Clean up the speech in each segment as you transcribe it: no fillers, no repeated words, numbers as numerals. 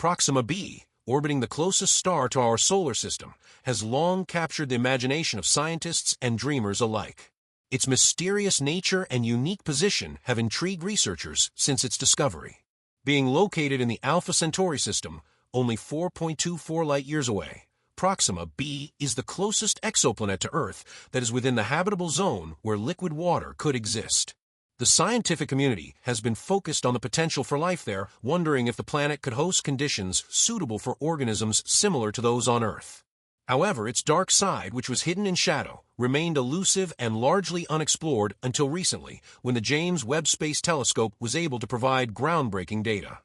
Proxima b, orbiting the closest star to our solar system, has long captured the imagination of scientists and dreamers alike. Its mysterious nature and unique position have intrigued researchers since its discovery. Being located in the Alpha Centauri system, only 4.24 light-years away, Proxima b is the closest exoplanet to Earth that is within the habitable zone where liquid water could exist. The scientific community has been focused on the potential for life there, wondering if the planet could host conditions suitable for organisms similar to those on Earth. However, its dark side, which was hidden in shadow, remained elusive and largely unexplored until recently, when the James Webb Space Telescope was able to provide groundbreaking data.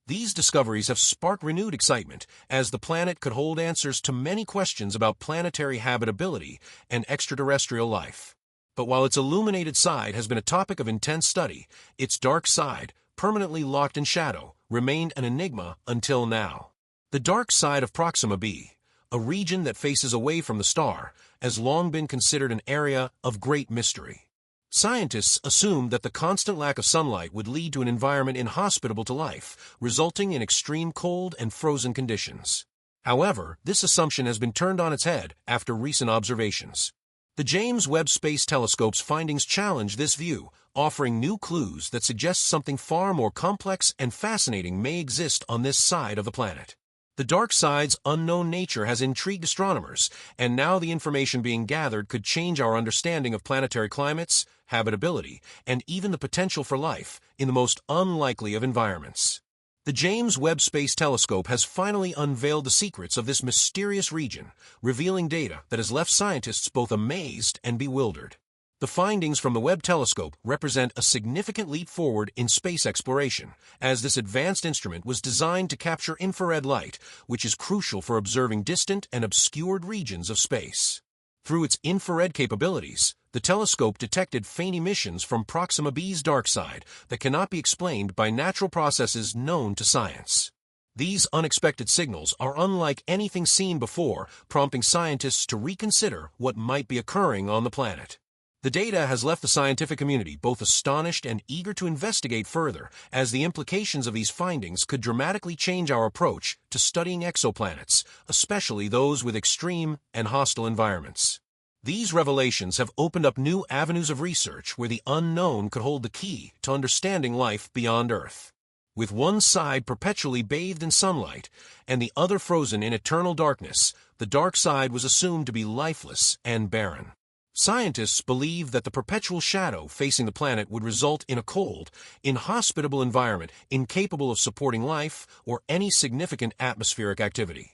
These discoveries have sparked renewed excitement, as the planet could hold answers to many questions about planetary habitability and extraterrestrial life. But while its illuminated side has been a topic of intense study, its dark side, permanently locked in shadow, remained an enigma until now. The dark side of Proxima b, a region that faces away from the star, has long been considered an area of great mystery. Scientists assumed that the constant lack of sunlight would lead to an environment inhospitable to life, resulting in extreme cold and frozen conditions. However, this assumption has been turned on its head after recent observations. The James Webb Space Telescope's findings challenge this view, offering new clues that suggest something far more complex and fascinating may exist on this side of the planet. The dark side's unknown nature has intrigued astronomers, and now the information being gathered could change our understanding of planetary climates, habitability, and even the potential for life in the most unlikely of environments. The James Webb Space Telescope has finally unveiled the secrets of this mysterious region, revealing data that has left scientists both amazed and bewildered. The findings from the Webb telescope represent a significant leap forward in space exploration, as this advanced instrument was designed to capture infrared light, which is crucial for observing distant and obscured regions of space. Through its infrared capabilities, the telescope detected faint emissions from Proxima b's dark side that cannot be explained by natural processes known to science. These unexpected signals are unlike anything seen before, prompting scientists to reconsider what might be occurring on the planet. The data has left the scientific community both astonished and eager to investigate further, as the implications of these findings could dramatically change our approach to studying exoplanets, especially those with extreme and hostile environments. These revelations have opened up new avenues of research where the unknown could hold the key to understanding life beyond Earth. With one side perpetually bathed in sunlight and the other frozen in eternal darkness, the dark side was assumed to be lifeless and barren. Scientists believe that the perpetual shadow facing the planet would result in a cold, inhospitable environment incapable of supporting life or any significant atmospheric activity.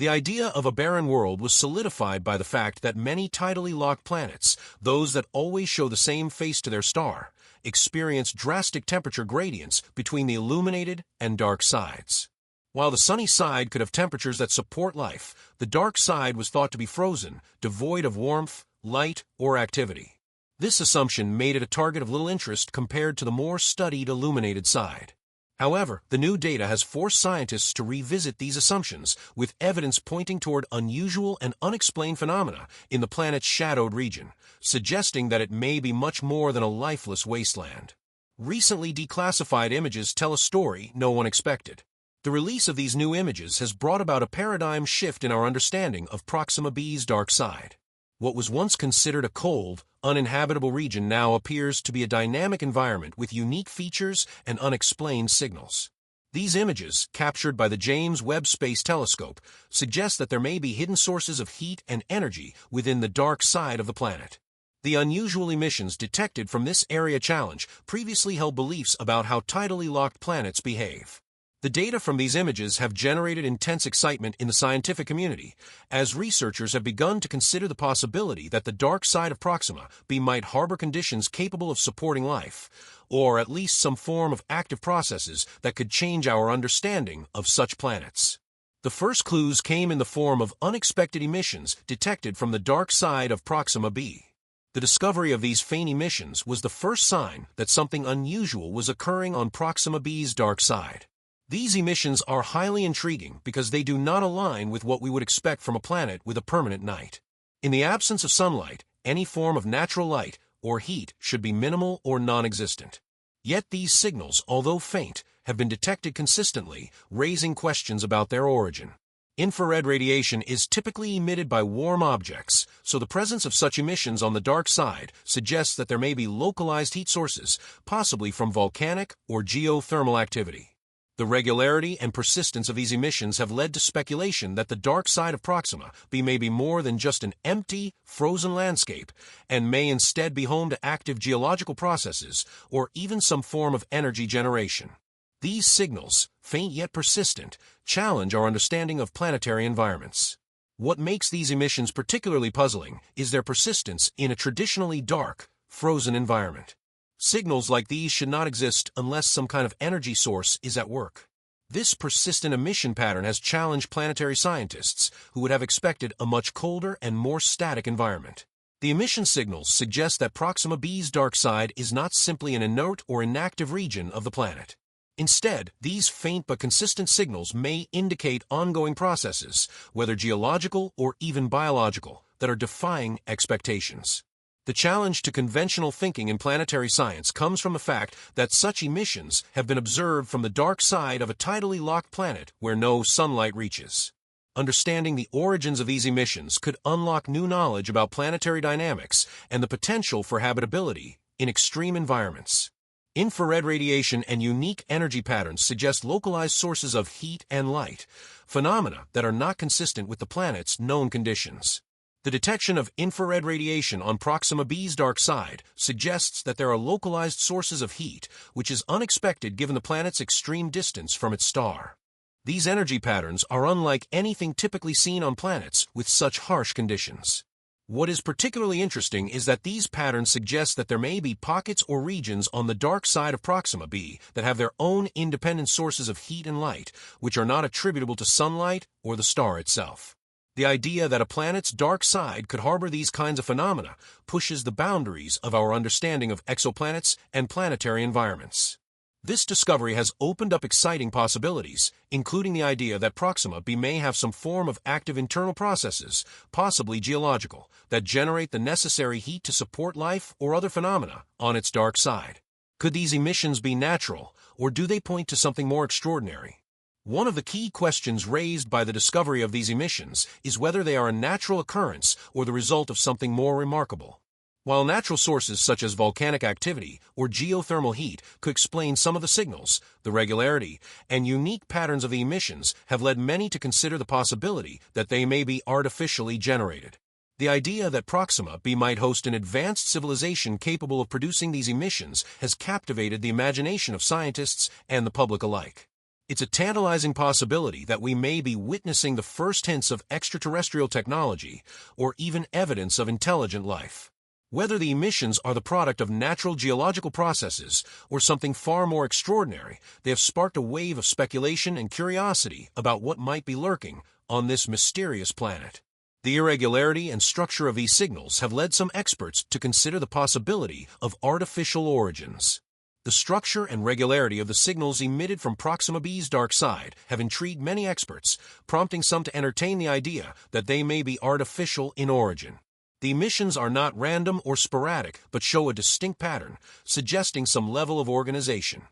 The idea of a barren world was solidified by the fact that many tidally locked planets, those that always show the same face to their star, experience drastic temperature gradients between the illuminated and dark sides. While the sunny side could have temperatures that support life, the dark side was thought to be frozen, devoid of warmth, light, or activity. This assumption made it a target of little interest compared to the more studied illuminated side. However, the new data has forced scientists to revisit these assumptions, with evidence pointing toward unusual and unexplained phenomena in the planet's shadowed region, suggesting that it may be much more than a lifeless wasteland. Recently declassified images tell a story no one expected. The release of these new images has brought about a paradigm shift in our understanding of Proxima b's dark side. What was once considered a cold, uninhabitable region now appears to be a dynamic environment with unique features and unexplained signals. These images, captured by the James Webb Space Telescope, suggest that there may be hidden sources of heat and energy within the dark side of the planet. The unusual emissions detected from this area challenge previously held beliefs about how tidally locked planets behave. The data from these images have generated intense excitement in the scientific community, as researchers have begun to consider the possibility that the dark side of Proxima b might harbor conditions capable of supporting life, or at least some form of active processes that could change our understanding of such planets. The first clues came in the form of unexpected emissions detected from the dark side of Proxima b. The discovery of these faint emissions was the first sign that something unusual was occurring on Proxima b's dark side. These emissions are highly intriguing because they do not align with what we would expect from a planet with a permanent night. In the absence of sunlight, any form of natural light or heat should be minimal or non-existent. Yet these signals, although faint, have been detected consistently, raising questions about their origin. Infrared radiation is typically emitted by warm objects, so the presence of such emissions on the dark side suggests that there may be localized heat sources, possibly from volcanic or geothermal activity. The regularity and persistence of these emissions have led to speculation that the dark side of Proxima b may be more than just an empty, frozen landscape, and may instead be home to active geological processes or even some form of energy generation. These signals, faint yet persistent, challenge our understanding of planetary environments. What makes these emissions particularly puzzling is their persistence in a traditionally dark, frozen environment. Signals like these should not exist unless some kind of energy source is at work. This persistent emission pattern has challenged planetary scientists who would have expected a much colder and more static environment. The emission signals suggest that Proxima b's dark side is not simply an inert or inactive region of the planet. Instead, these faint but consistent signals may indicate ongoing processes, whether geological or even biological, that are defying expectations. The challenge to conventional thinking in planetary science comes from the fact that such emissions have been observed from the dark side of a tidally locked planet where no sunlight reaches. Understanding the origins of these emissions could unlock new knowledge about planetary dynamics and the potential for habitability in extreme environments. Infrared radiation and unique energy patterns suggest localized sources of heat and light, phenomena that are not consistent with the planet's known conditions. The detection of infrared radiation on Proxima b's dark side suggests that there are localized sources of heat, which is unexpected given the planet's extreme distance from its star. These energy patterns are unlike anything typically seen on planets with such harsh conditions. What is particularly interesting is that these patterns suggest that there may be pockets or regions on the dark side of Proxima b that have their own independent sources of heat and light, which are not attributable to sunlight or the star itself. The idea that a planet's dark side could harbor these kinds of phenomena pushes the boundaries of our understanding of exoplanets and planetary environments. This discovery has opened up exciting possibilities, including the idea that Proxima b may have some form of active internal processes, possibly geological, that generate the necessary heat to support life or other phenomena on its dark side. Could these emissions be natural, or do they point to something more extraordinary? One of the key questions raised by the discovery of these emissions is whether they are a natural occurrence or the result of something more remarkable. While natural sources such as volcanic activity or geothermal heat could explain some of the signals, the regularity and unique patterns of the emissions have led many to consider the possibility that they may be artificially generated. The idea that Proxima b might host an advanced civilization capable of producing these emissions has captivated the imagination of scientists and the public alike. It's a tantalizing possibility that we may be witnessing the first hints of extraterrestrial technology or even evidence of intelligent life. Whether the emissions are the product of natural geological processes or something far more extraordinary, they have sparked a wave of speculation and curiosity about what might be lurking on this mysterious planet. The irregularity and structure of these signals have led some experts to consider the possibility of artificial origins. The structure and regularity of the signals emitted from Proxima b's dark side have intrigued many experts, prompting some to entertain the idea that they may be artificial in origin. The emissions are not random or sporadic, but show a distinct pattern, suggesting some level of organization.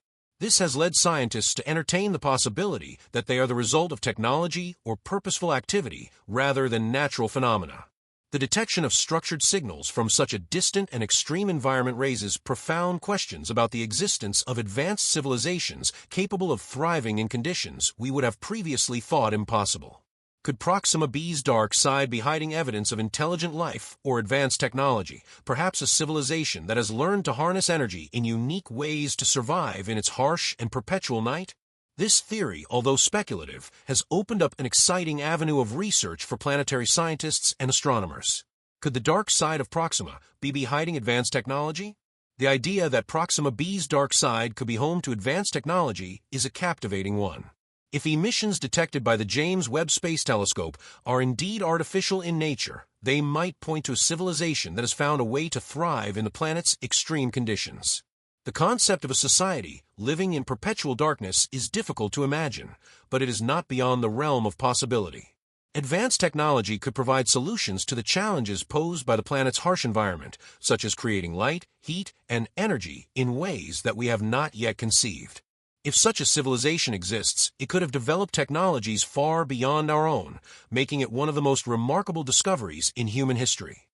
This has led scientists to entertain the possibility that they are the result of technology or purposeful activity rather than natural phenomena. The detection of structured signals from such a distant and extreme environment raises profound questions about the existence of advanced civilizations capable of thriving in conditions we would have previously thought impossible. Could Proxima b's dark side be hiding evidence of intelligent life or advanced technology, perhaps a civilization that has learned to harness energy in unique ways to survive in its harsh and perpetual night? This theory, although speculative, has opened up an exciting avenue of research for planetary scientists and astronomers. Could the dark side of Proxima be hiding advanced technology? The idea that Proxima b's dark side could be home to advanced technology is a captivating one. If emissions detected by the James Webb Space Telescope are indeed artificial in nature, they might point to a civilization that has found a way to thrive in the planet's extreme conditions. The concept of a society living in perpetual darkness is difficult to imagine, but it is not beyond the realm of possibility. Advanced technology could provide solutions to the challenges posed by the planet's harsh environment, such as creating light, heat, and energy in ways that we have not yet conceived. If such a civilization exists, it could have developed technologies far beyond our own, making it one of the most remarkable discoveries in human history.